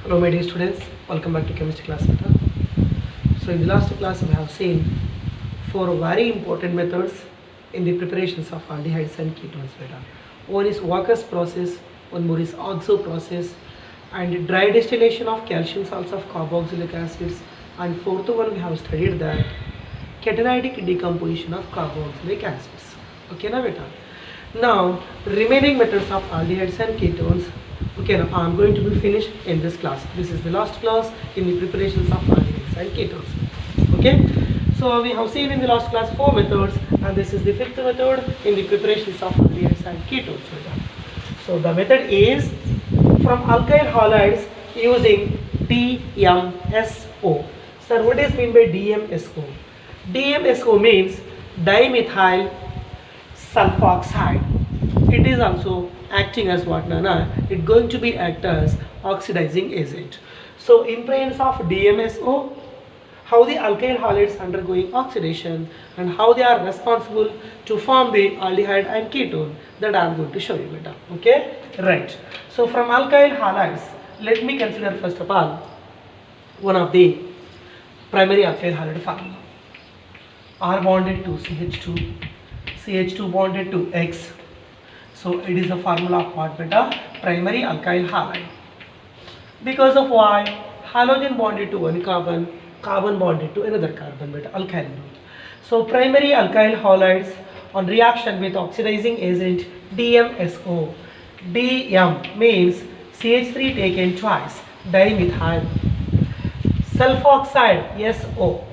Hello my dear students, welcome back to chemistry class beta. So in the last class we have seen four very important methods in the preparations of aldehydes and ketones beta. One is Walker's process, one more is oxo process, and dry distillation of calcium salts of carboxylic acids, and fourth one we have studied that cationic decomposition of carboxylic acids. Okay na beta. Now remaining methods of aldehydes and ketones. Okay, now I am going to be finished in this class. This is the last class in the preparations of aldehydes and ketones. Okay, so we have seen in the last class four methods, and this is the fifth method in the preparations of aldehydes and ketones. So the method is from alkyl halides using DMSO. Sir, what is mean by DMSO? DMSO means dimethyl sulfoxide. It is also acting as what, Nana? It's going to be act as oxidizing agent. So in presence of DMSO, how the alkyl halides undergoing oxidation and how they are responsible to form the aldehyde and ketone, that I am going to show you beta. Okay, right. So from alkyl halides, let me consider first of all one of the primary alkyl halide formula. R bonded to CH2, CH2 bonded to X. So it is the formula of what beta? Primary alkyl halide. Because of why? Halogen bonded to one carbon, carbon bonded to another carbon beta, alkyl group. So primary alkyl halides on reaction with oxidizing agent DMSO. DM means CH3 taken twice, dimethyl sulfoxide, SO.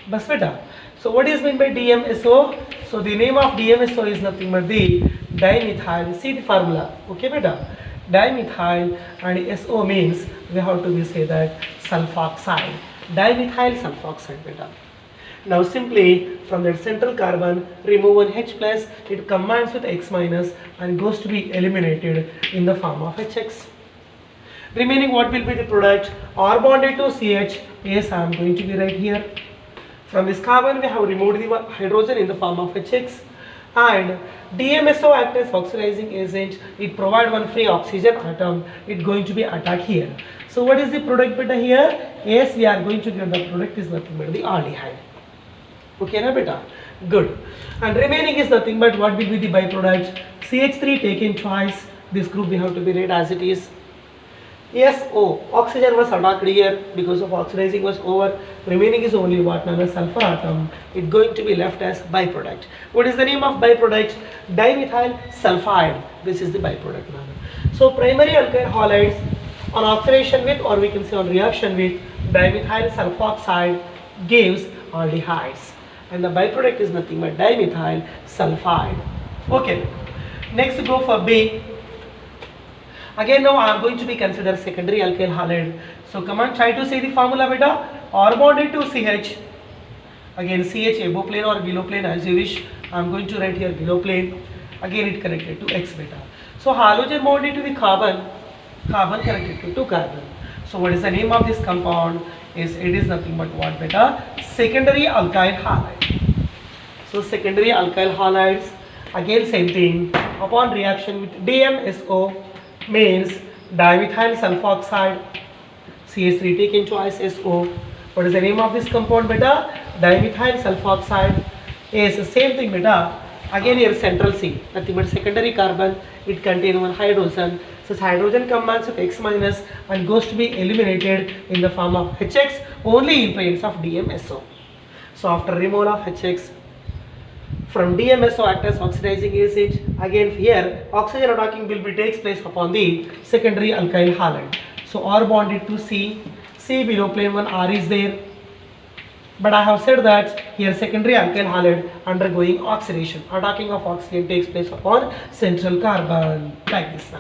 Bas beta. So what is meant by DMSO? So the name of DMSO is nothing but the dimethyl. See the formula. Okay beta. Dimethyl and SO means we have to say that sulfoxide. Dimethyl sulfoxide beta. Now simply from that central carbon remove one H plus, it combines with X minus and goes to be eliminated in the form of HX. Remaining what will be the product? R bonded to CH. Yes, I am going to be right here. From this carbon we have removed the hydrogen in the form of HX, and DMSO acts as oxidizing agent. It provides one free oxygen atom. It going to be attacked here. So what is the product beta here? Yes, we are going to get the product is nothing but the aldehyde. Okay na beta? Good. And remaining is nothing but what will be the byproduct? CH3 taken twice. This group we have to be read as it is. SO, oxygen was attacked here because of oxidizing was over. Remaining is only what? Nana, sulfur atom. It's going to be left as byproduct. What is the name of byproduct? Dimethyl sulfide. This is the byproduct, Nana. So primary alkyl halides on oxidation with, or we can say on reaction with, dimethyl sulfoxide gives aldehydes, and the byproduct is nothing but dimethyl sulfide. Okay. Next go for B. Again now I am going to be considered secondary alkyl halide. So come on, try to say the formula beta. R bonded to CH. Again CH above plane or below plane as you wish. I am going to write here below plane. Again it connected to X beta. So halogen bonded to the carbon, carbon connected to 2 carbon. So what is the name of this compound? It is nothing but what beta? Secondary alkyl halide. So secondary alkyl halides, again same thing. Upon reaction with DMSO means dimethyl sulfoxide, CH3 taken twice, SO. What is the name of this compound beta? Dimethyl sulfoxide. Yes, same thing beta. Again here central C, nothing but secondary carbon. It contains one hydrogen. Such hydrogen combines with X minus and goes to be eliminated in the form of HX only in presence of DMSO. So after removal of HX, from DMSO act as oxidizing agent. Again here oxygen attacking will be takes place upon the secondary alkyl halide. So R bonded to C, C below plane one R is there. But I have said that here secondary alkyl halide undergoing oxidation. Attacking of oxygen takes place upon central carbon like this.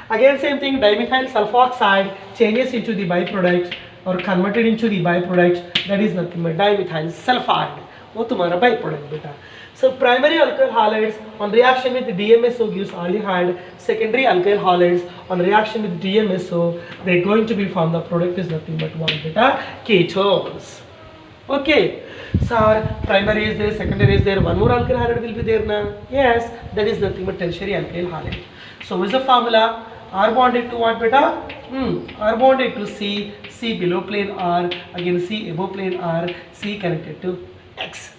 Again same thing, dimethyl sulfoxide changes into the byproduct or converted into the byproduct, that is nothing but dimethyl sulfide. वो तुम्हारा by product बेटा. So primary alkyl halides on reaction with DMSO gives aldehyde. Secondary alkyl halides on reaction with DMSO, they are going to be formed. The product is nothing but one beta ketones. Okay. Sir, primary is there, secondary is there, one more alkyl halide will be there now. Yes, that is nothing but tertiary alkyl halide. So what is the formula? R bonded to what beta? R bonded to C, C below plane R, again C above plane R, C connected to X.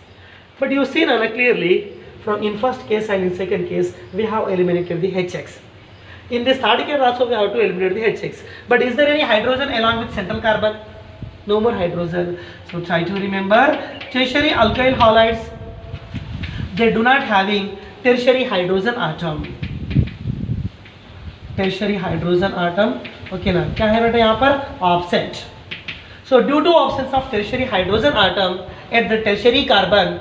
But you see now clearly from in first case and in second case we have eliminated the HX. In this third case also we have to eliminate the HX. But is there any hydrogen along with central carbon? No more hydrogen. So try to remember tertiary alkyl halides, they do not having tertiary hydrogen atom. Tertiary hydrogen atom. Okay ना क्या है बेटा यहाँ पर absent. So due to absence of tertiary hydrogen atom at the tertiary carbon,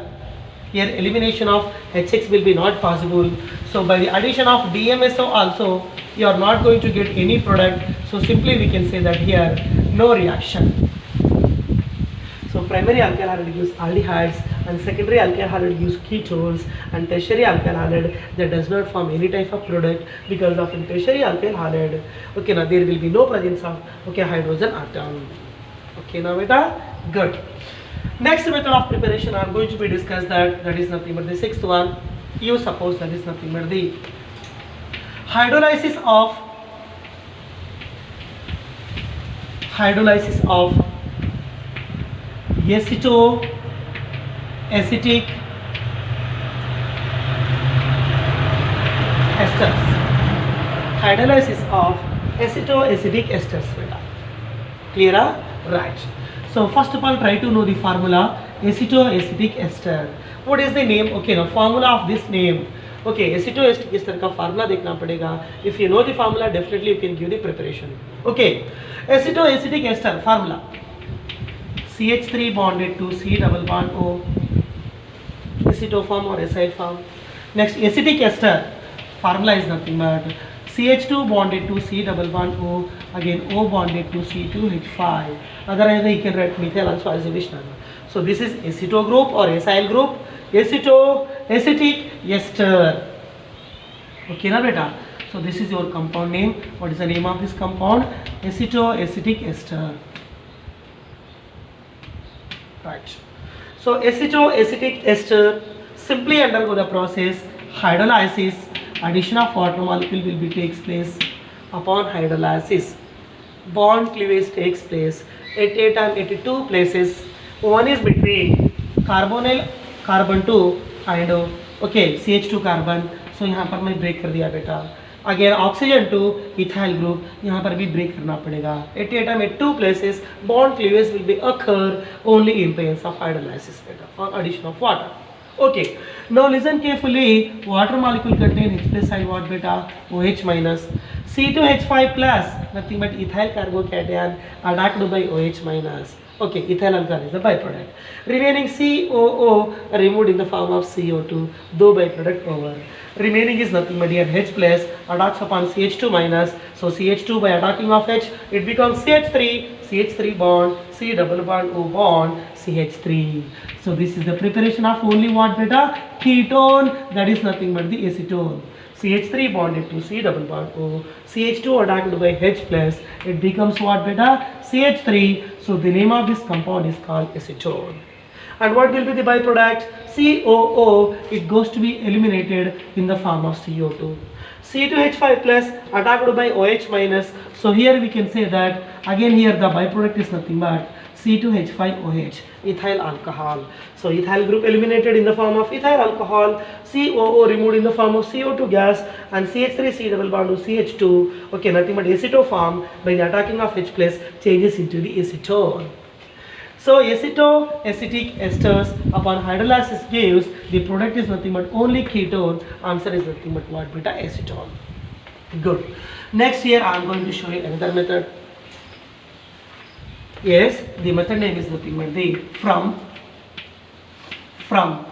here elimination of HX will be not possible. So by the addition of DMSO also you are not going to get any product. So simply we can say that here no reaction. So primary alkyl halide gives aldehydes and secondary alkyl halide gives ketones, and tertiary alkyl halide that does not form any type of product because of in tertiary alkyl halide. Okay, now there will be no presence of hydrogen atom. Okay, now beta, good. Next method of preparation are going to be discussed, that is nothing but the sixth one. You suppose that is nothing but the hydrolysis of acetoacetic esters. Hydrolysis of acetoacetic esters. Clear? Right. So first of all, try to know the formula acetoacetic ester. What is the name? Okay, now formula of this name. Okay, acetoacetic ester का formula देखना पड़ेगा. If you know the formula, definitely you can give the preparation. Okay, acetoacetic ester formula: CH3 bonded to C double bond O, aceto form or SI form. Next, acetic ester formula is nothing but CH2 bonded to C double bond O, again O bonded to C2H5. Otherwise you can write methyl also as a Vishnu. So this is aceto group or acyl group, acetoacetic ester. Okay na beta? So this is your compound name. What is the name of this compound? Acetoacetic ester. Right. So acetoacetic ester simply undergo the process hydrolysis. Addition of water molecule will be takes place. Upon hydrolysis, bond cleavage takes place at two places. One is between carbonyl carbon 2 and CH2 carbon. So यहाँ पर मैं break कर दिया बेटा. Again oxygen to ethyl group, यहाँ पर भी break करना पड़ेगा. At two places, bond cleavage will be occur only in presence of hydrolysis beta or addition of water. Okay, now listen carefully. Water molecule contain H plus side what beta? OH minus. C2H5 plus, nothing but ethyl carbocation attacked by OH minus. Okay, ethyl alcohol is the byproduct. Remaining COO removed in the form of CO2, though byproduct over. Remaining is nothing but here H plus attacks upon CH2 minus. So CH2 by attacking of H, it becomes CH3 bond, C double bond O bond, CH3. So this is the preparation of only what beta? Ketone, that is nothing but the acetone. CH3 bonded to C double bond O, CH2 attacked by H plus, it becomes what beta? CH3. So the name of this compound is called acetone. And what will be the byproduct? COO, it goes to be eliminated in the form of CO2. C2H5 plus attacked by OH minus. So here we can say that again here the byproduct is nothing but C2H5OH, ethyl alcohol. So ethyl group eliminated in the form of ethyl alcohol, COO removed in the form of CO2 gas, and CH3 C double bond to CH2. Okay, nothing but aceto form by the attacking of H plus changes into the acetone. So acetoacetic esters upon hydrolysis gives the product is nothing but only ketone. Answer is nothing but what beta? Acetone. Good. Next here I am going to show you another method. Yes, the method name is nothing but the from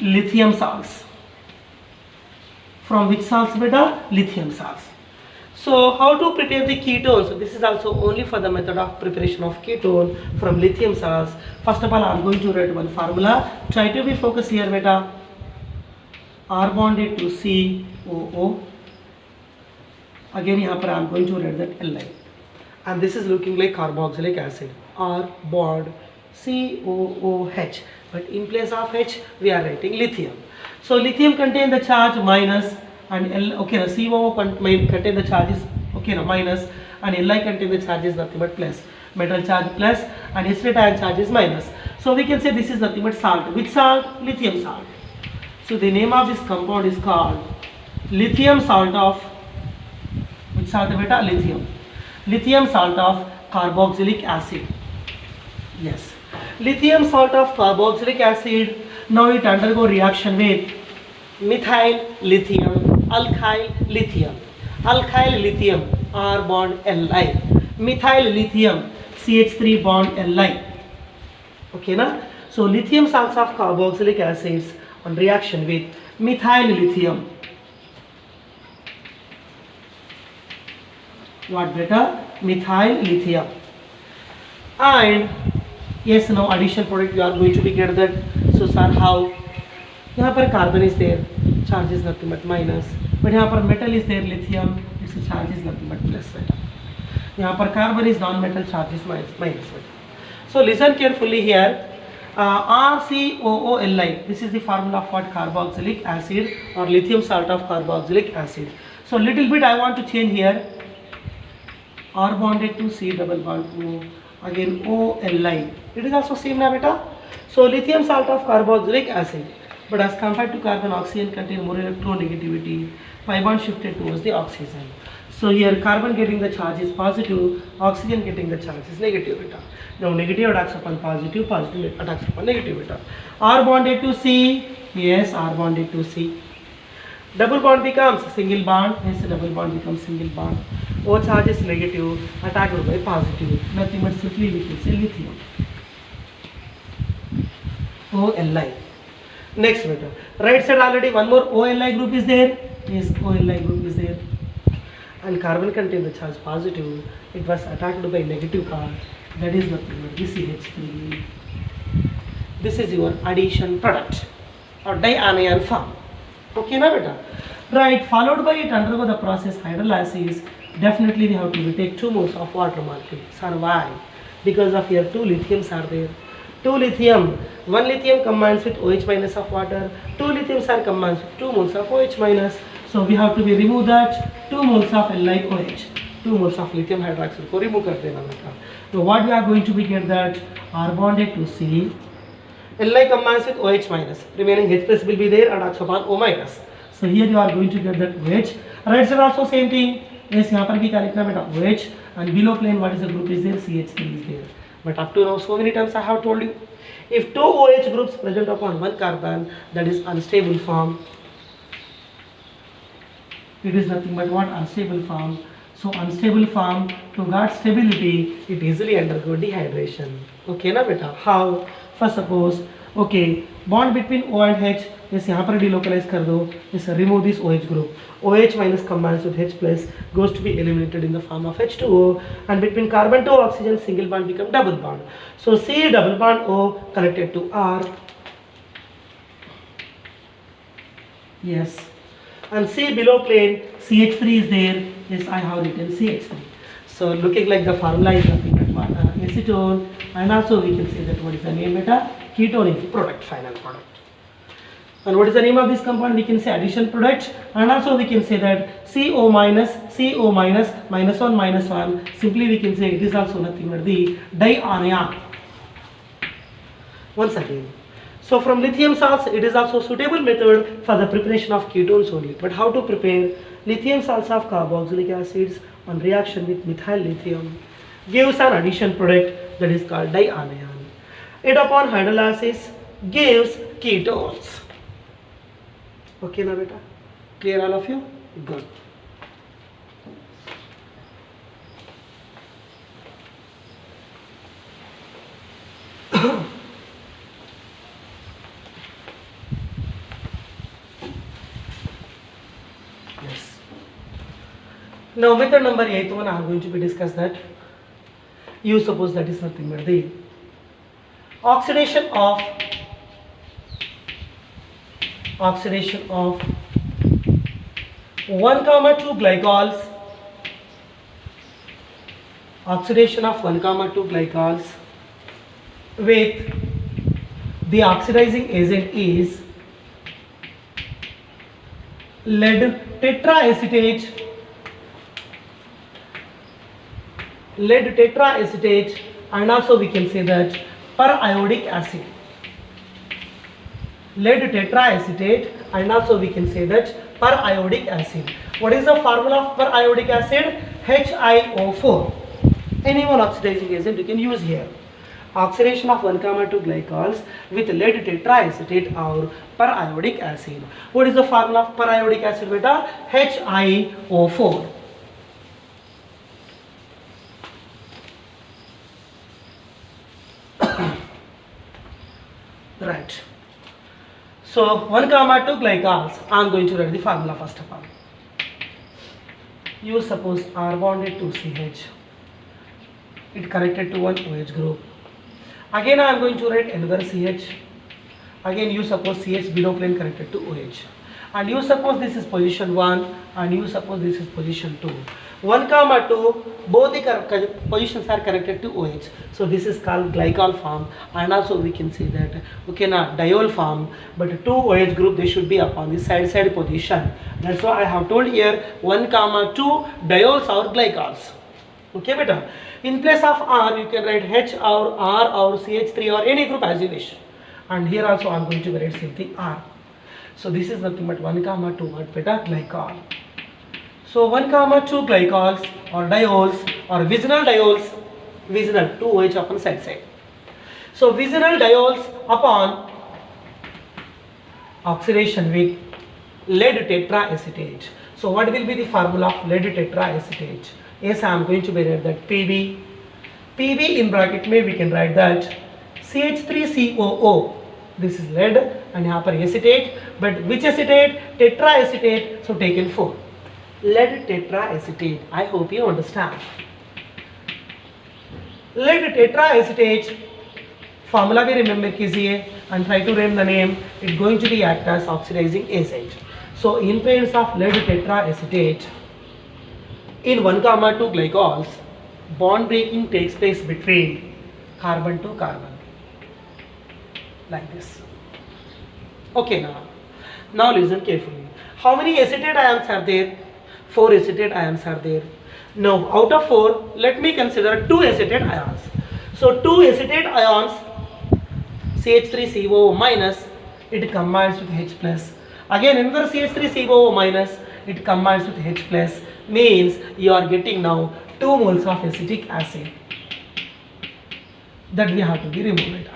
lithium salts. From which salts beta? Lithium salts. So how to prepare the ketone? So this is also only for the method of preparation of ketone from lithium salts. First of all, I am going to write one formula. Try to be focused here beta. R bonded to COO. Again here I am going to write that Li. And this is looking like carboxylic acid. R bond COOH. But in place of H we are writing lithium. So lithium contain the charge minus and L, okay, the COO contain the charge is Okay, now minus, and Li contain the charge is nothing but plus. Metal charge plus and acyl ion charge is minus. So we can say this is nothing but salt. Which salt? Lithium salt. So the name of this compound is called lithium salt of, which salt beta? Lithium. Lithium salt of carboxylic acid. Yes. Lithium salt of carboxylic acid. Now it undergo reaction with methyl lithium, alkyl lithium. Alkyl lithium R bond Li. Methyl lithium CH3 bond Li. Okay, na? So lithium salts of carboxylic acids on reaction with methyl lithium. What beta? Methyl lithium. And yes, now addition product you are going to be get that. So sir, how? यहाँ पर carbon is there, charge is nothing but minus. But यहाँ पर metal is there, lithium, its charge is nothing but plus beta. यहाँ पर carbon is non-metal, charge is minus beta. So listen carefully here. RCOOLi. This is the formula of what? Carboxylic acid or lithium salt of carboxylic acid. So little bit I want to change here. R bonded to C double bond O. Again OLi. It is also same na beta. So lithium salt of carboxylic acid. But as compared to carbon, oxygen contain more electronegativity. Pi bond shifted towards the oxygen. So here carbon getting the charge is positive, oxygen getting the charge is negative beta. Now negative attacks upon positive, positive attacks upon negative beta. R bonded to C, yes, R bonded to C. Double bond becomes single bond, yes, double bond becomes single bond. O charge is negative, attacked by positive. Nothing but simply we can say lithium. OLi. Next beta. Right side already one more OLi group is there. Yes, OLi group is there. And carbon contain the charge positive. It was attacked by negative part. That is nothing but CH3. This is your addition product or dianion form. Okay, na beta? Right, followed by it undergo the process hydrolysis. Definitely we have to take 2 moles of water molecule. Sir, why? Because of here 2 lithiums are there. 2 lithium, 1 lithium combines with OH minus of water, 2 lithiums are combines with 2 moles of OH minus. So we have to be remove that 2 moles of LiOH, 2 moles of lithium hydroxide को remove कर देना बेटा. So what we are going to be get that R bonded to C, Li combines with OH minus, remaining H plus will be there and attacks upon O minus. So here you are going to get that OH. Right side also same thing. Yes, यहाँ पर भी क्या लिखना बेटा OH and below plane what is the group is there? CH3 is there. But up to now so many times I have told you, if 2 OH groups present upon 1 carbon, that is unstable form. It is nothing but what? Unstable form. So unstable form, to get stability, it easily undergo dehydration. Okay na beta? How? First suppose, okay, bond between O and H, yes, यहाँ पर delocalize कर दो, yes, remove this OH group. OH minus combines with H plus goes to be eliminated in the form of H2O, and between carbon to oxygen single bond become double bond. So C double bond O connected to R. Yes. And C below plane CH3 is there. Yes, I have written CH3. So looking like the formula is nothing but acetone, and also we can say that what is the name beta? Ketone is the product, final product. And what is the name of this compound? We can say addition product, and also we can say that CO minus minus 1 minus 1. Simply we can say it is also nothing but the dianion. Once again. So from lithium salts, it is also suitable method for the preparation of ketones only. But how to prepare? Lithium salts of carboxylic acids on reaction with methyl lithium gives an addition product that is called dianion. It upon hydrolysis gives ketones. Okay na beta? Clear all of you? Good. Yes. Now method number 8 one I am going to be discuss that. You suppose that is nothing but the oxidation of 1,2 glycols, oxidation of 1,2 glycols with the oxidizing agent is lead tetraacetate lead tetraacetate, and also we can say that periodic acid. Lead tetraacetate, and also we can say that periodic acid. What is the formula of periodic acid? HiO4. Any one oxidizing agent you can use here. Oxidation of 1,2 glycols with lead tetraacetate or periodic acid. What is the formula of periodic acid, beta? HiO4. Right. So 1,2 glycols. I am going to write the formula first of all. You suppose R bonded to CH. It connected to one OH group. Again I am going to write another CH. Again you suppose CH below plane connected to OH. And you suppose this is position 1 and you suppose this is position 2. 1, 2, both the positions are connected to OH. So this is called glycol form, and also we can say that, okay, now diol form, but 2 OH group, they should be upon the side position. That's why I have told here 1, 2 diols or glycols. Okay, beta. In place of R, you can write H or R or CH3 or any group as you wish. And here also I am going to write same thing R. So this is nothing but 1, 2 what, beta? Glycol. So 1, 2 glycols or diols or vicinal diols, vicinal 2 OH upon side. So vicinal diols upon oxidation with lead tetraacetate. So what will be the formula of lead tetraacetate? Yes, I am going to write that Pb. Pb in bracket may we can write that CH3COO. This is lead and यहाँ पर acetate, but which acetate? Tetraacetate. So taken 4. Lead tetraacetate. I hope you understand. Lead tetraacetate formula भी remember कीजिए and try to remember the name. It's going to be act as oxidizing agent. So in presence of lead tetraacetate, in 1, 2 glycols, bond breaking takes place between carbon to carbon, like this. Okay, now listen carefully. How many acetate ions are there? 4 acetate ions are there. Now out of 4, let me consider 2 acetate ions. So 2 acetate ions, CH3COO minus, it combines with H plus. Again another CH3COO minus, it combines with H plus, means you are getting now 2 moles of acetic acid. That we have to be removed.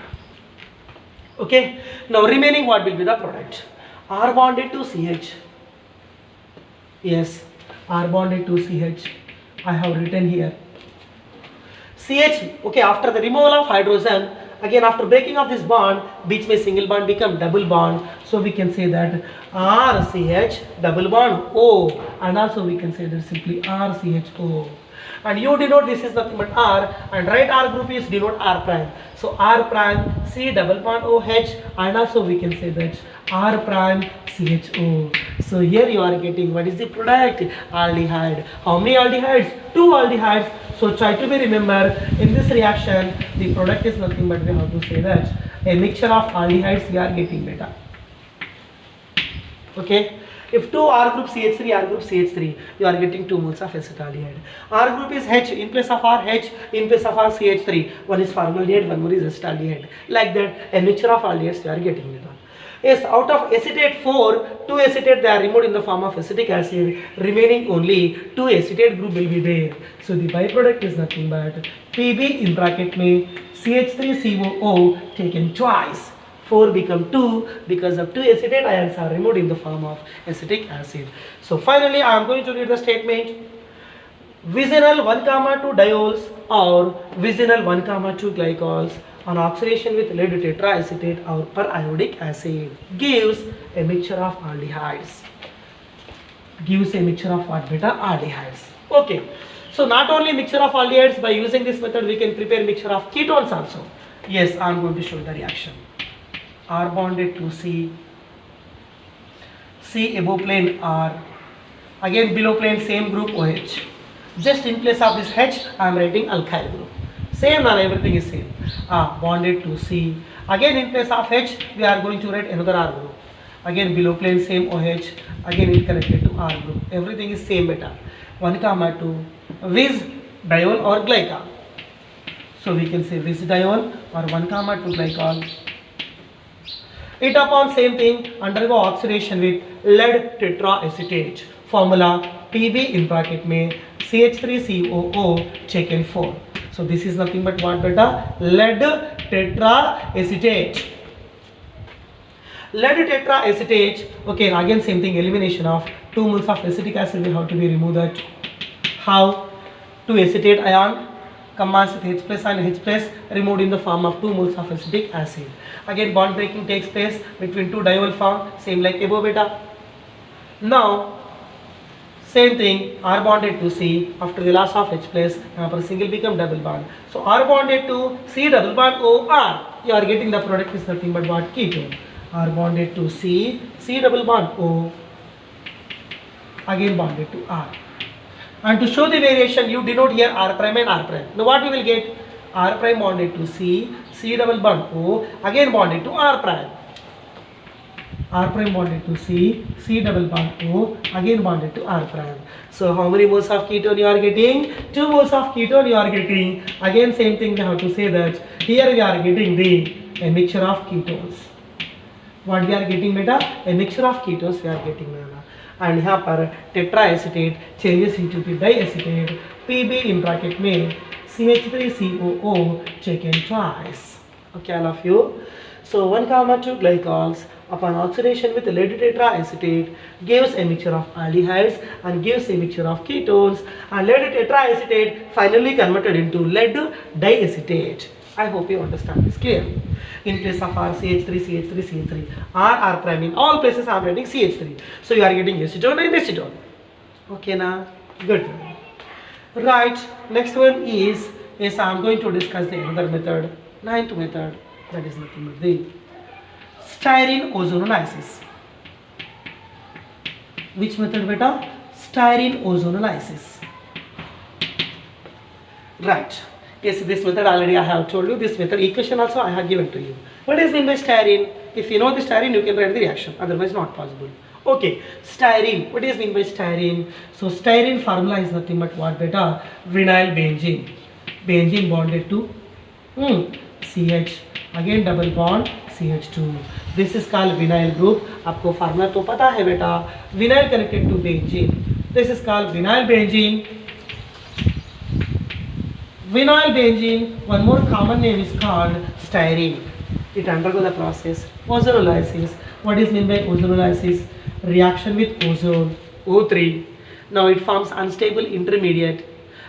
Okay, now remaining what will be the product? R bonded to CH. Yes, R bonded to CH. I have written here. CH, okay, after the removal of hydrogen, again after breaking of this bond, beach may single bond become double bond. So we can say that RCH double bond O, and also we can say that simply RCHO. And you denote this is nothing but R, and right R group is denote R prime. So R prime C double bond OH, and also we can say that R prime CHO. So here you are getting what is the product? Aldehyde. How many aldehydes? 2 aldehydes. So try to be remember in this reaction the product is nothing but we have to say that a mixture of aldehydes we are getting beta. Okay. If 2 R group CH3, R group CH3, you are getting 2 moles of acetaldehyde. R group is H, in place of R H, in place of R CH3, one is formaldehyde, one more is acetaldehyde. Like that, a mixture of aldehydes you are getting it. Yes, out of acetate 4, 2 acetate they are removed in the form of acetic acid, remaining only 2 acetate group will be there. So the byproduct is nothing but Pb in bracket में CH3COO taken twice. 4 become 2 because of 2 acetate ions are removed in the form of acetic acid. So finally I am going to read the statement. Vicinal 1, 2 diols or vicinal 1, 2 glycols on oxidation with lead tetraacetate or periodic acid gives a mixture of aldehydes. Gives a mixture of what beta? Aldehydes. Okay. So not only mixture of aldehydes, by using this method we can prepare mixture of ketones also. Yes, I am going to show the reaction. R bonded to C, C above plane R, again below plane same group OH. Just in place of this H, I am writing alkyl group. Same and everything is same. Bonded to C. Again in place of H, we are going to write another R group. Again below plane same OH. Again it connected to R group. Everything is same beta. 1, 2. With diol or glycol. So we can say this diol or 1,2 glycol. It upon same thing undergo oxidation with lead tetraacetate. Formula Pb in bracket में CH3COO check 4. So this is nothing but what beta? Lead tetraacetate. Lead tetraacetate. Okay, again same thing. Elimination of 2 moles of acetic acid will have to be removed. That how? 2 acetate ion combines with H plus and H plus removed in the form of 2 moles of acetic acid. Again bond breaking takes place between 2 diol form, same like above beta. Now same thing, R bonded to C after the loss of H plus, यहाँ पर single become double bond. So R bonded to C double bond O R. You are getting the product is nothing but what? Ketone. R bonded to C, C double bond O, again bonded to R. And to show the variation, you denote here R prime and R prime. Now what we will get? R prime bonded to C, C double bond O, again bonded to R prime. R prime bonded to C, C double bond O, again bonded to R prime. So how many moles of ketone you are getting? 2 moles of ketone you are getting. Again same thing we have to say that here we are getting a mixture of ketones. What we are getting beta? A mixture of ketones we are getting beta. And यहाँ पर tetraacetate changes into the diacetate. Pb in bracket में CH3COO check in twice. Okay, all of you. So 1,2 glycols upon oxidation with lead tetraacetate gives a mixture of aldehydes and gives a mixture of ketones, and lead tetraacetate finally converted into lead diacetate. I hope you understand this clearly. In place of R, CH3, CH3, CH3, R prime, in all places I am getting CH3. So you are getting acetone and acetone. Okay na? Good. Right. Next one is, yes, I am going to discuss the another method, 9th method, that is nothing but the styrene ozonolysis. Which method beta? Styrene ozonolysis. Right. Yes, this method already I have told you. This method equation also I have given to you. What is meant by styrene? If you know the styrene, you can write the reaction. Otherwise, not possible. Okay, styrene. What is meant by styrene? So styrene formula is nothing but what beta? Vinyl benzene. Benzene bonded to CH. Again double bond CH2. This is called vinyl group. आपको formula तो पता है बेटा. Vinyl connected to benzene. This is called vinyl benzene. Vinyl benzene, one more common name is called styrene. It undergoes the process ozonolysis. What is meant by ozonolysis? Reaction with ozone, O3. Now it forms unstable intermediate.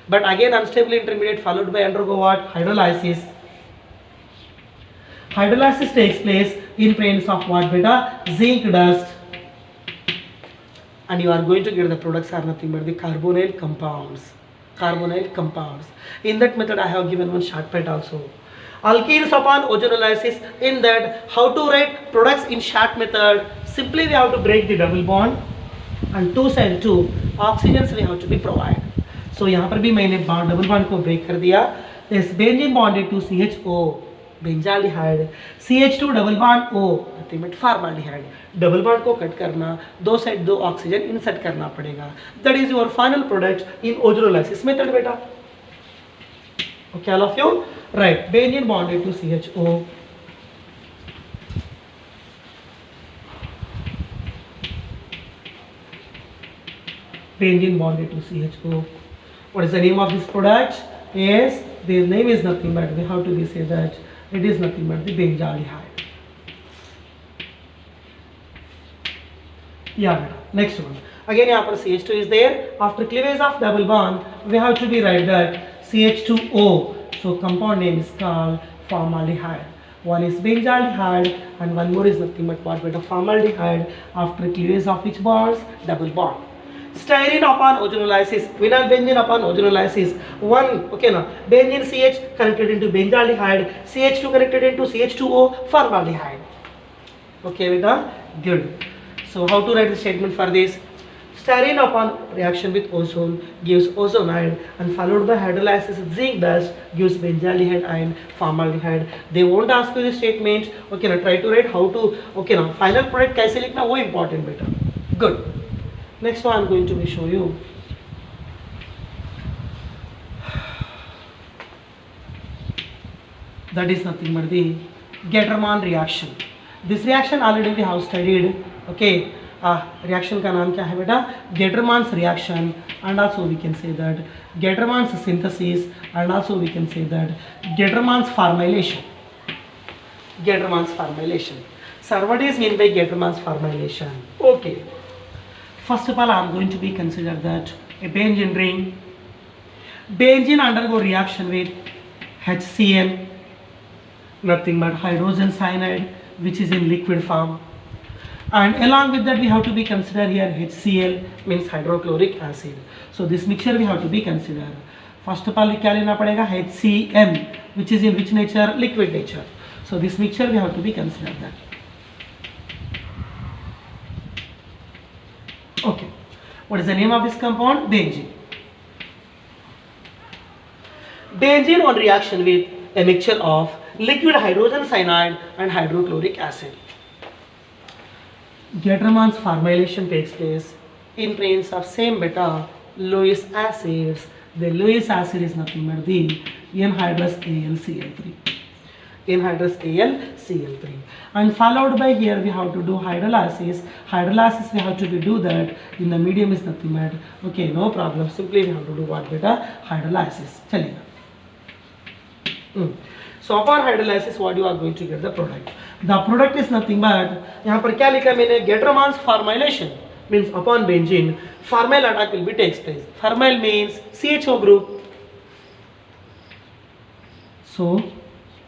But again unstable intermediate followed by undergo what? Hydrolysis. Hydrolysis takes place in presence of what beta? Zinc dust. And you are going to get the products are nothing but the carbonyl compounds. Carbonyl compounds. In that method I have given one shortcut also. Alkenes upon ozonolysis. In that, how to write products in short method? Simply we have to break the double bond and 2 side 2 oxygens we have to be provided. So यहाँ पर भी मैंने double bond को break कर दिया. This benzene bonded to CHO, benzaldehyde, CH2 double bond O, nothing but formaldehyde. Double bond को cut करना, 2 side 2 oxygen insert करना पड़ेगा. That is your final product in ozonolysis method बेटा. Okay all of you. Right. Benzene bonded to CHO. Benzene bonded to CHO. What is the name of this product? Yes, the name is nothing but we have to be say that it is nothing but the benzaldehyde. Yeah, next one. Again, यहाँ पर CH2 is there. After cleavage of double bond, we have to be write that CH2O. So compound name is called formaldehyde. One is benzaldehyde and one more is nothing but what beta? Formaldehyde. After cleavage of which bonds? Double bond. Styrene upon ozonolysis, vinyl benzene upon ozonolysis. One, okay now, benzene CH connected into benzaldehyde, CH2 connected into CH2O, formaldehyde. Okay, beta, good. So how to write the statement for this? Styrene upon reaction with ozone gives ozonide and followed by hydrolysis with zinc dust gives benzaldehyde and formaldehyde. They won't ask you the statement. Okay now, try to write how to. Okay now, final product कैसे लिखना वो important beta. Good. Next one I'm going to show you. that is nothing but the Getterman reaction. This reaction already we have studied. Okay, reaction का नाम क्या है बेटा? Getterman's reaction, and also we can say that Getterman's synthesis, and also we can say that Getterman's formylation. Getterman's formylation. Sir, what is mean by Getterman's formylation? Okay. First of all, I am going to be consider that a benzene ring. Benzene undergo reaction with HCl, nothing but hydrogen cyanide, which is in liquid form. And along with that, we have to be consider here HCl means hydrochloric acid. So this mixture we have to be consider. First of all, क्या लेना पड़ेगा? HCl, which is in which nature? Liquid nature. So this mixture we have to be consider that. Okay, what is the name of this compound? Benzene. Benzene on reaction with a mixture of liquid hydrogen cyanide and hydrochloric acid. Getterman's formylation takes place in presence of same beta Lewis acids. The Lewis acid is nothing but the anhydrous AlCl3. Anhydrous AlCl3, and followed by here we have to do hydrolysis. Hydrolysis we have to do that in the medium is nothing but, okay, no problem, simply we have to do what beta? Hydrolysis. चलेगा. So upon hydrolysis what you are going to get the product? The product is nothing but, यहाँ पर क्या लिखा मैंने? Getterman's formylation means upon benzene formyl attack will be takes place. Formyl means CHO group. So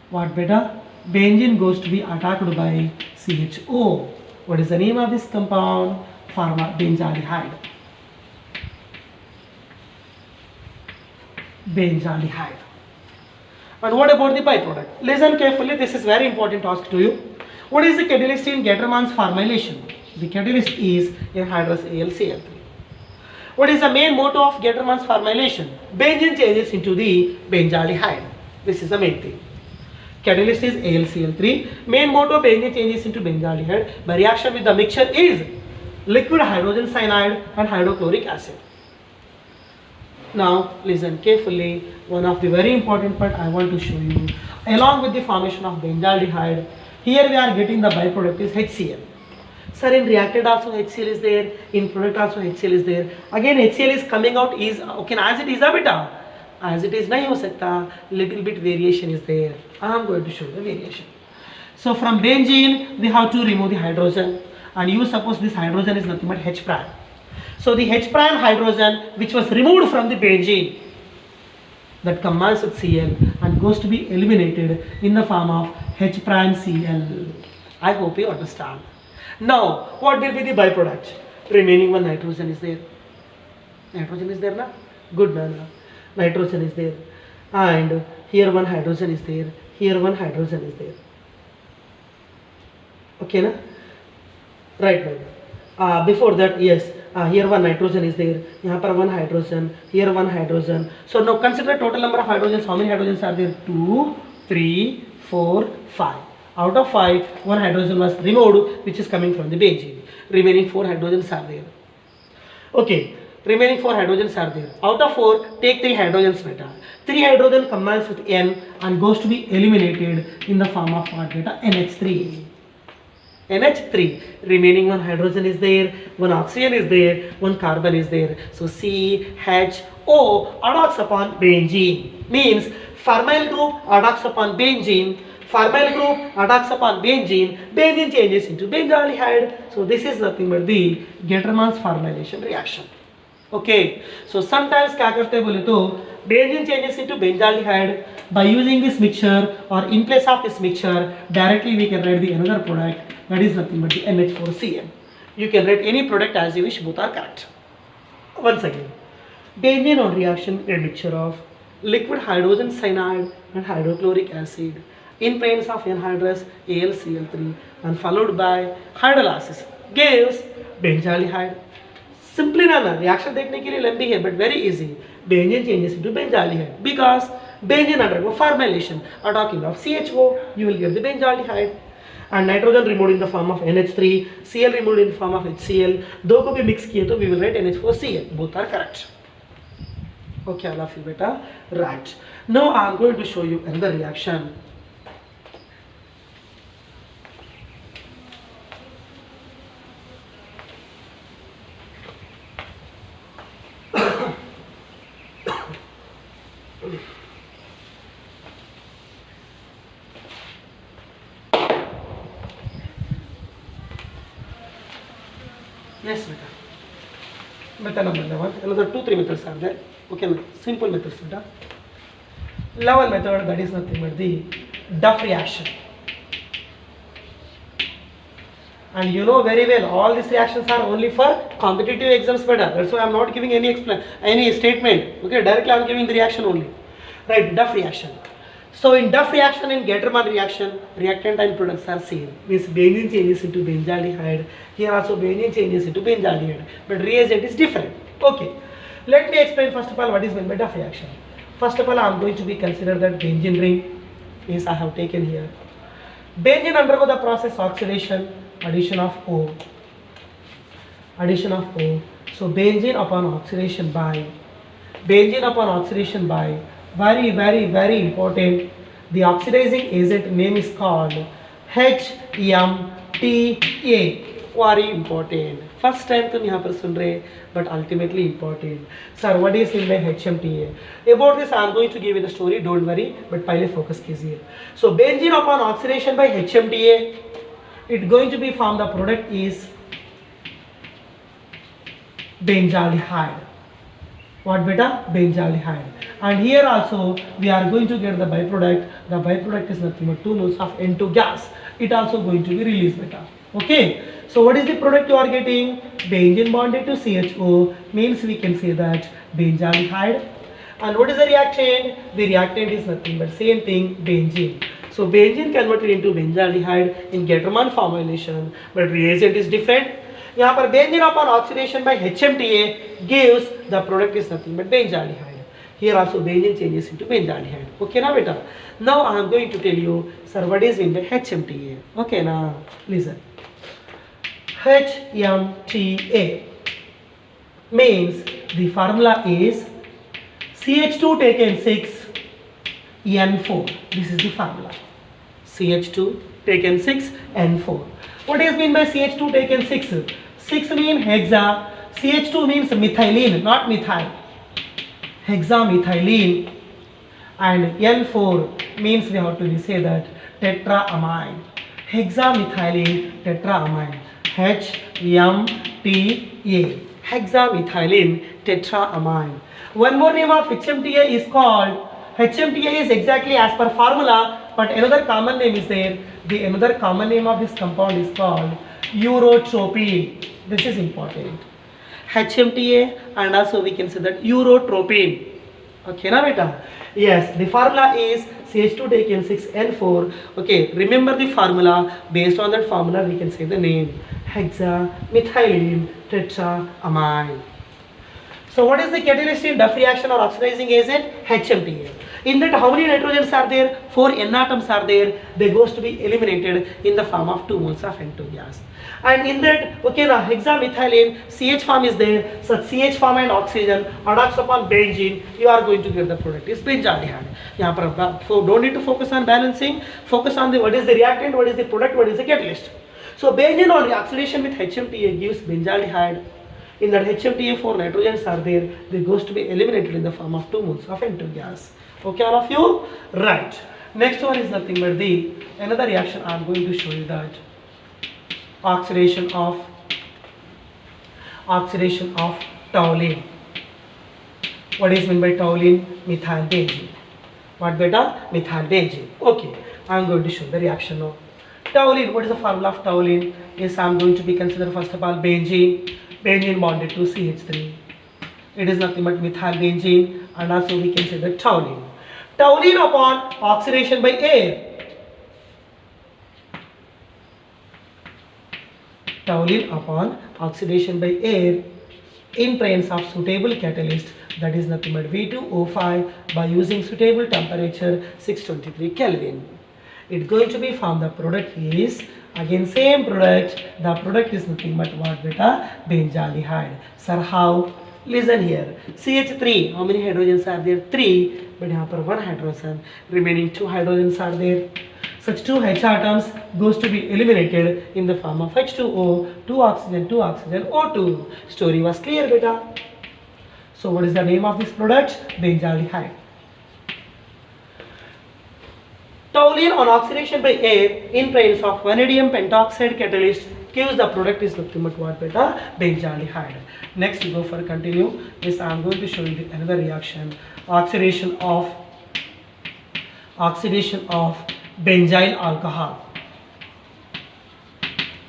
what beta? Benzene goes to be attacked by CHO. What is the name of this compound? Benzaldehyde. Benzaldehyde. And what about the byproduct? Listen carefully, this is very important task to you. What is the catalyst in Getterman's formylation? The catalyst is anhydrous AlCl3. What is the main motto of Getterman's formylation? Benzene changes into the benzaldehyde. This is the main thing. Catalyst is AlCl3. Main motto, benzene changes into benzaldehyde. By reaction with the mixture is liquid hydrogen cyanide and hydrochloric acid. Now listen carefully, one of the very important part I want to show you. Along with the formation of benzaldehyde, here we are getting the byproduct is HCl. Sir, in reactant also HCl is there, in product also HCl is there. Again HCl is coming out is, okay, as it is a beta. As it is nahi ho sakta, little bit variation is there. I am going to show the variation. So from benzene we have to remove the hydrogen, and you suppose this hydrogen is nothing but H prime. So the H prime hydrogen which was removed from the benzene, that combines with Cl and goes to be eliminated in the form of H prime Cl. I hope you understand. Now what will be the byproduct? Remaining one nitrogen is there. Nitrogen is there na? Good man. Nitrogen is there, and here one hydrogen is there, here one hydrogen is there. Okay na? Right man. Before that, yes, here one nitrogen is there, यहाँ पर one hydrogen, here one hydrogen. So now consider total number of hydrogens. How many hydrogens are there? 2, 3, 4, 5. Out of 5, one hydrogen was removed, which is coming from the benzene. Remaining 4 hydrogens are there. Okay, remaining 4 hydrogens are there. Out of 4, take 3 hydrogens beta. 3 hydrogen combines with N and goes to be eliminated in the form of what beta? NH3. NH3. Remaining 1 hydrogen is there, 1 oxygen is there, 1 carbon is there. So CHO attacks upon benzene. Means formyl group attacks upon benzene. Formyl group attacks upon benzene. Benzene changes into benzaldehyde. So this is nothing but the Getterman's formylation reaction. Okay, so sometimes क्या करते हैं बोले तो benzene changes into benzaldehyde. By using this mixture or in place of this mixture, directly we can write the another product, that is nothing but the NH4Cl. You can write any product as you wish, both are correct. Once again, benzene on reaction a mixture of liquid hydrogen cyanide and hydrochloric acid in presence of anhydrous AlCl3 and followed by hydrolysis gives benzaldehyde. Simply ना reaction देखने के लिए लंबी है, but very easy. Benzene changes into benzaldehyde because benzene undergo formylation. A talking of CHO, you will get the benzaldehyde. And nitrogen removed in the form of NH3, Cl removed in the form of HCl. दो को भी mix किए तो we will write NH4Cl. Both are correct. Okay, all of you beta. Right. Now I am going to show you another reaction. Yes, beta. Method number 11. Another 2-3 methods are there. Okay, simple methods, beta. 11 method, that is nothing but the Duff reaction. And you know very well, all these reactions are only for competitive exams, beta. That's why I am not giving any statement. Okay, directly I am giving the reaction only. Right, Duff reaction. So in Duff reaction and Getterman reaction, reactant and products are same. Means benzene changes into benzaldehyde. Here also benzene changes into benzaldehyde. But reagent is different. Okay. Let me explain first of all what is meant by Duff reaction. First of all, I am going to be consider that benzene ring. Means I have taken here. Benzene undergo the process oxidation, addition of O. Addition of O. So benzene upon oxidation by very important, the oxidizing agent name is called HMTA. Very important. First time तुम यहाँ पर सुन रहे, but ultimately important. Sir, what is meant by HMTA? About this I am going to give you the story. Don't worry, but पहले focus कीजिए. So benzene upon oxidation by HMTA, it going to be formed. The product is benzaldehyde. What beta? Benzaldehyde. And here also we are going to get the byproduct. The byproduct is nothing but 2 moles of N2 gas. It also going to be released beta. Okay. So what is the product you are getting? Benzene bonded to CHO, means we can say that benzaldehyde. And what is the reactant? The reactant is nothing but same thing, benzene. So benzene converted into benzaldehyde in Getterman formulation, but reagent is different. यहाँ पर benzene upon oxidation by HMTA gives the product is nothing but benzaldehyde. Here also benzene changes into benzaldehyde. Okay na beta? Now I am going to tell you, sir, what is meant by HMTA? Okay na? Listen. HMTA means the formula is CH2 taken 6 N4. This is the formula. CH2 taken 6 N4. What is mean by CH2 taken 6? 6 means hexa. CH2 means methylene, not methyl. Hexamethylene. And N4 means we have to say that tetraamine. Hexamethylene tetraamine. HMTA. Hexamethylene tetraamine. One more name of HMTA is called, HMTA is exactly as per formula, but another common name is there. The another common name of this compound is called urotropine. This is important. HMTA, and also we can say that urotropine. Okay na beta? Yes, the formula is CH2 taken 6N4. Okay, remember the formula. Based on that formula we can say the name hexamethylene tetraamine. So what is the catalyst in Duff reaction or oxidizing agent? HMTA. In that how many nitrogens are there? 4 N atoms are there. They goes to be eliminated in the form of 2 moles of N2 gas. And in that, okay, now hexamethylene, CH form is there. So CH form and oxygen adducts upon benzene. You are going to get the product is benzaldehyde. So don't need to focus on balancing. Focus on the what is the reactant, what is the product, what is the catalyst. So benzene on reoxidation with HMTA gives benzaldehyde. In that HMTA 4 nitrogens are there. They goes to be eliminated in the form of 2 moles of N2 gas. Okay, all of you? Right. Next one is nothing but the another reaction I am going to show you that oxidation of toluene. What is meant by toluene? Methylbenzene. What beta? Methylbenzene. Okay, I am going to show the reaction now. Toluene. What is the formula of toluene? Yes, I am going to be consider first of all benzene. Benzene bonded to CH3. It is nothing but methylbenzene, and also we can say the toluene. Toluene upon oxidation by air. Toluene upon oxidation by air in presence of suitable catalyst, that is nothing but V2O5 by using suitable temperature 623 Kelvin. It's going to be formed. The product is again same product. The product is nothing but what beta? Benzaldehyde. Sir, how? Listen here. CH3. How many hydrogens are there? 3. But here 1 hydrogen. Remaining 2 hydrogens are there. Such 2 H atoms goes to be eliminated in the form of H2O, 2 oxygen, O2. Story was clear, beta. So what is the name of this product? Benzaldehyde. Toluene on oxidation by air in presence of vanadium pentoxide catalyst gives the product is nothing but what beta? Benzaldehyde. Next we go for continue. Yes, I am going to show you another reaction. Oxidation of benzyl alcohol.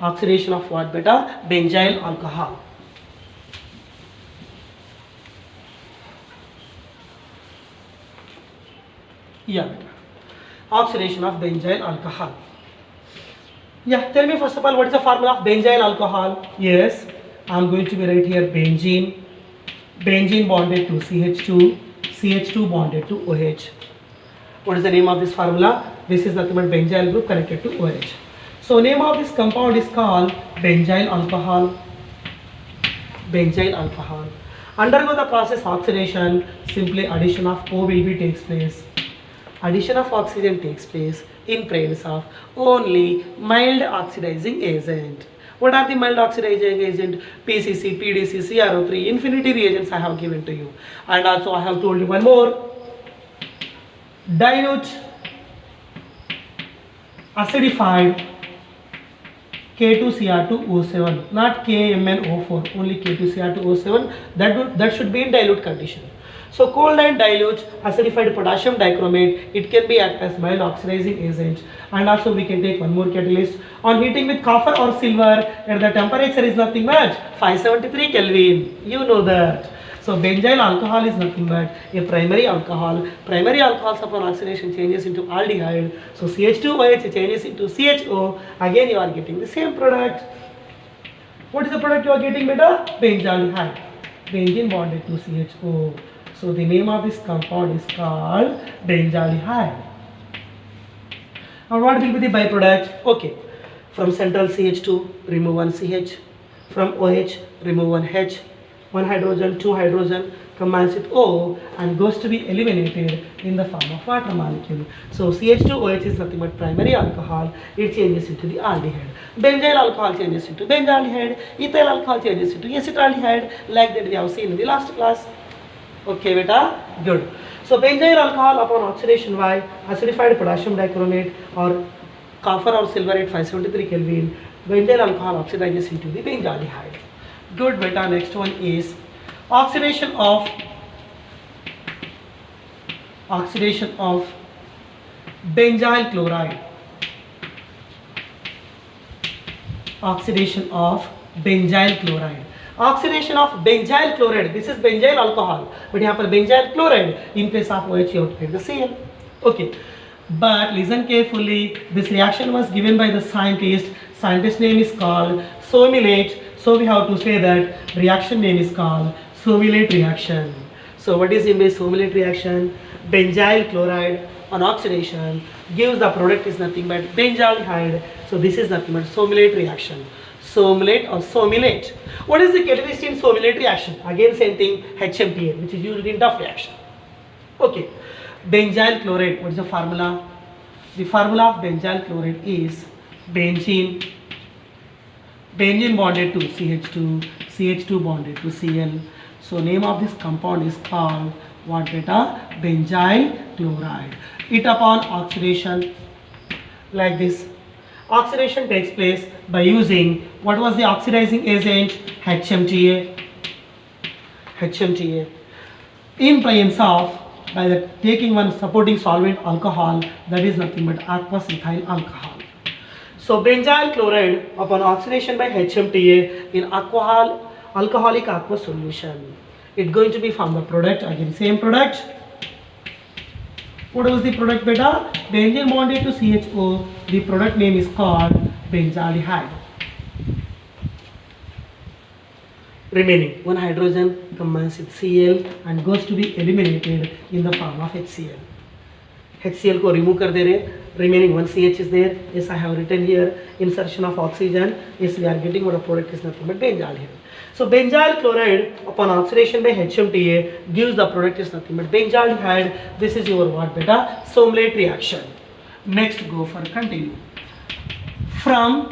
Oxidation of what beta? Benzyl alcohol. Yeah, oxidation of benzyl alcohol. Yeah, tell me first of all, what is the formula of benzyl alcohol? Yes, I am going to be right here benzene bonded to CH2 bonded to OH. What is the name of this formula? This is nothing but benzyl group connected to OH. So name of this compound is called benzyl alcohol. Benzyl alcohol. Undergo the process oxidation, simply addition of O will be takes place. Addition of oxygen takes place in presence of only mild oxidizing agent. What are the mild oxidizing agent? PCC, PDC, CrO3, infinity reagents I have given to you. And also I have told you one more. Dilute acidified K2Cr2O7, not KMnO4, only K2Cr2O7. That should be in dilute condition. So cold and dilute acidified potassium dichromate, it can be act as mild oxidizing agent. And also we can take one more catalyst. On heating with copper or silver, and the temperature is nothing but 573 Kelvin. You know that. So benzyl alcohol is nothing but a primary alcohol. Primary alcohols upon oxidation changes into aldehyde. So CH2OH changes into CHO. Again you are getting the same product. What is the product you are getting, beta? Benzaldehyde. Benzene bonded to CHO. So the name of this compound is called benzaldehyde. Now what will be the byproduct? Okay, from central CH2 remove one CH, from OH remove one H, one hydrogen, two hydrogen combines with O and goes to be eliminated in the form of water molecule. So CH2OH is nothing but primary alcohol. It changes into the aldehyde. Benzyl alcohol changes into benzaldehyde. Ethyl alcohol changes into acetaldehyde. Like that we have seen in the last class. Okay, beta, good. So benzyl alcohol upon oxidation by acidified potassium dichromate or copper or silver at 573 Kelvin, benzyl alcohol oxidizes into the benzaldehyde. Good, beta. Next one is oxidation of benzyl chloride. Oxidation of benzyl chloride. Oxidation of benzyl chloride. This is benzyl alcohol, but here benzyl chloride in place of OH you have to take the Cl. Okay, but listen carefully. This reaction was given by the scientist. Scientist name is called Sommelate. So we have to say that reaction name is called Sommelate reaction. So what is in by Sommelate reaction? Benzyl chloride on oxidation gives the product is nothing but benzaldehyde. So this is nothing but Sommelate reaction. Sommelate or Sommelate. What is the catalyst in Sommelate reaction? Again same thing, HMTA, which is used in Duff reaction. Okay, benzyl chloride. What is the formula? The formula of benzyl chloride is benzene bonded to CH2, CH2 bonded to Cl. So name of this compound is called what beta? Benzyl chloride. It upon oxidation like this. Oxidation takes place by using what was the oxidizing agent? HMTA. In presence of by the taking one supporting solvent alcohol, that is nothing but aqueous ethyl alcohol. So benzyl chloride upon oxidation by HMTA in alcoholic aqueous solution, it's going to be from the product, again same product. What was the product beta? Benzene bonded to CHO. The product name is called benzaldehyde. Remaining one hydrogen combines with Cl and goes to be eliminated in the form of HCl. HCl को remove कर दे रहे, remaining one CH is there. Yes, I have written here insertion of oxygen. Yes, we are getting what a product is nothing but benzaldehyde. So benzyl chloride upon oxidation by HMTA gives the product is nothing but benzaldehyde. This is your what beta? Sommelate reaction. Next go for continue. From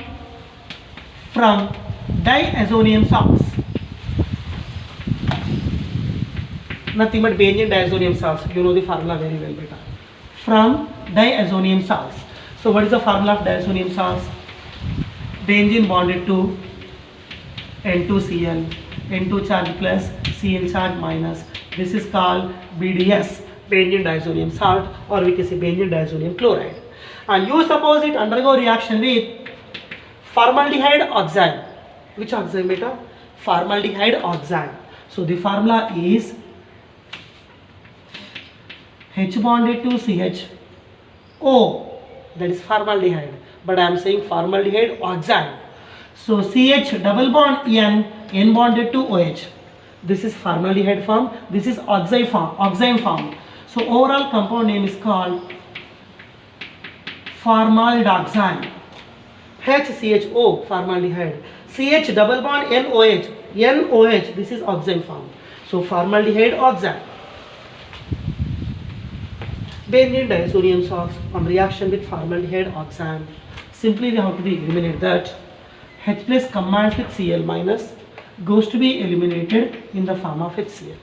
diazonium salts. Nothing but benzene diazonium salts. You know the formula very well beta. From diazonium salts. So what is the formula of diazonium salts? benzene bonded to N2Cl, N2 charge plus Cl charge minus. This is called BDS, benzene diazonium salt, or we can say benzene diazonium chloride. And you suppose it undergo reaction with formaldehyde oxide. Which oxide beta? Formaldehyde oxide. So the formula is H bonded to CHO, that is formaldehyde, but I am saying formaldehyde oxide. So CH double bond N bonded to OH. This is formaldehyde form, this is oxide form. So overall compound name is called formaldehyde. HCHO, formaldehyde. CH double bond NOH, this is oxide form. So formaldehyde oxide. Benzene diazonium salts on reaction with formaldehyde oxide. Simply we have to eliminate that. H plus combines with Cl minus goes to be eliminated in the form of HCl.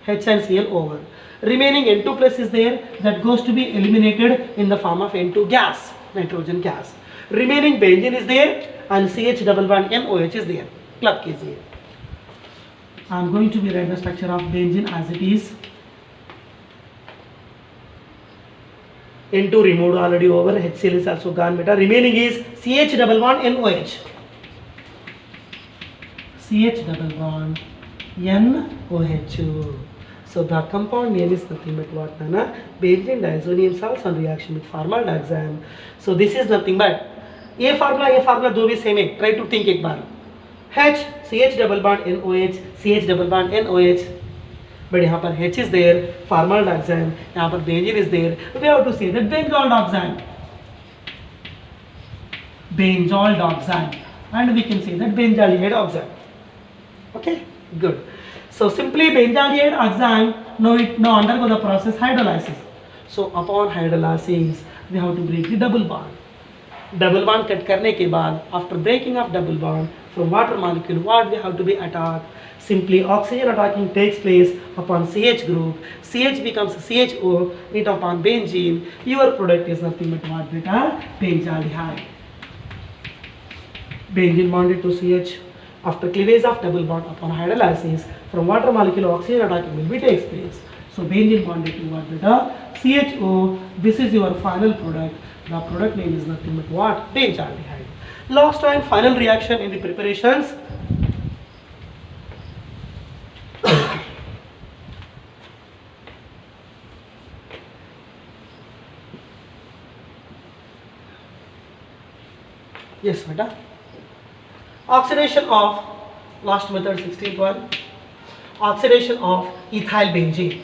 H and Cl over. Remaining N2 plus is there, that goes to be eliminated in the form of N2 gas, nitrogen gas. Remaining benzene is there and CH double bond NOH is there. Club KZ. I am going to be write the structure of benzene as it is. N2 removed already over, HCl is also gone beta. Remaining is CH double bond NOH. CH double bond NOH. So the compound name is nothing but what? Benzene diazonium salts on reaction with formaldehyde. So this is nothing but ये formula दो भी same है. Try to think एक बार. H CH double bond NOH, CH double bond NOH. But यहाँ पर H is there, formaldehyde, यहाँ पर benzene is there. We have to say that benzoyl oxide, and we can say that benzaldehyde oxide. Okay, good. So simply benzaldehyde oxide now undergo the process hydrolysis. So upon hydrolysis, we have to break the double bond. Double bond cut करने के बाद, after breaking of double bond from water molecule, what we have to be attacked? Simply oxygen attacking takes place upon CH group. CH becomes CHO. It upon benzene. Your product is nothing but what beta? Benzaldehyde. Benzene bonded to CH. After cleavage of double bond upon hydrolysis, from water molecule oxygen attacking will be takes place. So benzene bonded to what beta? CHO. This is your final product. The product name is nothing but what? Benzaldehyde. Last and final reaction in the preparations. Yes, beta. Oxidation of, last method 16th one, oxidation of ethyl benzene.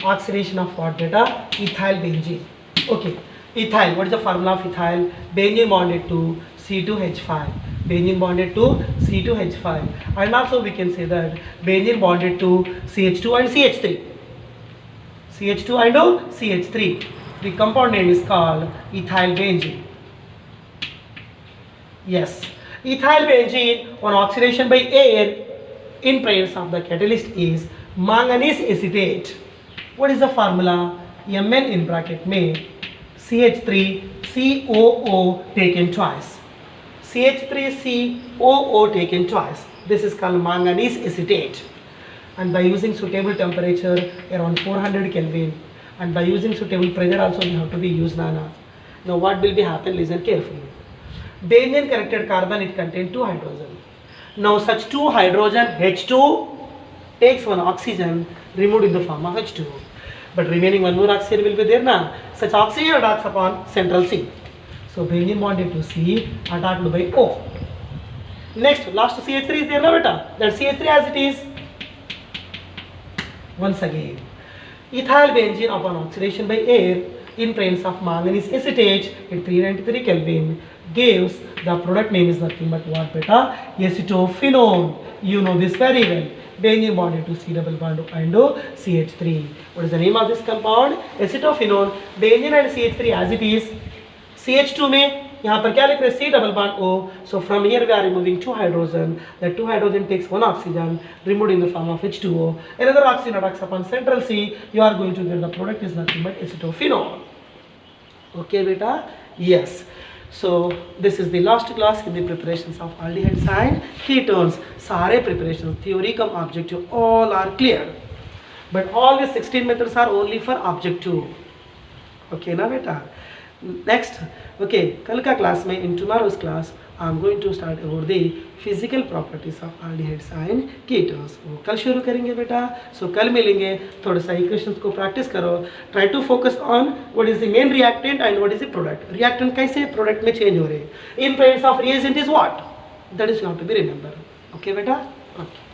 Oxidation of what beta? Ethyl benzene. Okay, ethyl, what is the formula of ethyl? Benzene bonded to C2H5. Benzene bonded to C2H5. And also we can say that benzene bonded to CH2 and CH3. CH2 and CH3. The compound name is called ethyl benzene. Yes, ethyl benzene on oxidation by air in presence of the catalyst is manganese acetate. What is the formula? Mn in bracket में CH3COO taken twice. CH3COO taken twice. This is called manganese acetate. And by using suitable temperature around 400 Kelvin, and by using suitable pressure also we have to be used nana. Now what will be happen? Listen carefully. Benzene connected carbon, it contains 2 hydrogen. Now such 2 hydrogen H2 takes 1 oxygen removed in the form of H2O. But remaining 1 more oxygen will be there now. Such oxygen attacks upon central C. So benzene bonded to C attacked by O. Next, last CH3 is there now beta. That CH3 as it is. Once again, ethyl benzene upon oxidation by air in presence of manganese acetate at 393 Kelvin gives the product name is nothing but what beta? Acetophenone. You know this very well. Benzene bonded to C double bond and CH3. What is the name of this compound? Acetophenone. Benzene and CH3 as it is. CH2 में यहाँ पर क्या लिख रहे हैं? C double bond O. So from here we are removing 2 hydrogen. That 2 hydrogen takes 1 oxygen removed in the form of H2O. Another oxygen attacks upon central C. You are going to get the product is nothing but acetophenone. Okay beta, Yes. So this is the last class in the preparations of aldehydes and ketones. सारे preparations, theory cum objective, all are clear. But all the 16 methods are only for objective. Okay ना बेटा? Next, okay, कल का class में in tomorrow's class I am going to start about the physical properties of aldehydes and ketones. वो कल शुरू करेंगे बेटा. So कल मिलेंगे. थोड़ा सा equations को practice करो. Try to focus on what is the main reactant and what is the product. Reactant कैसे product में change हो रहे हैं. In presence of reagent is what? That is you have to be remember. Okay बेटा? Okay.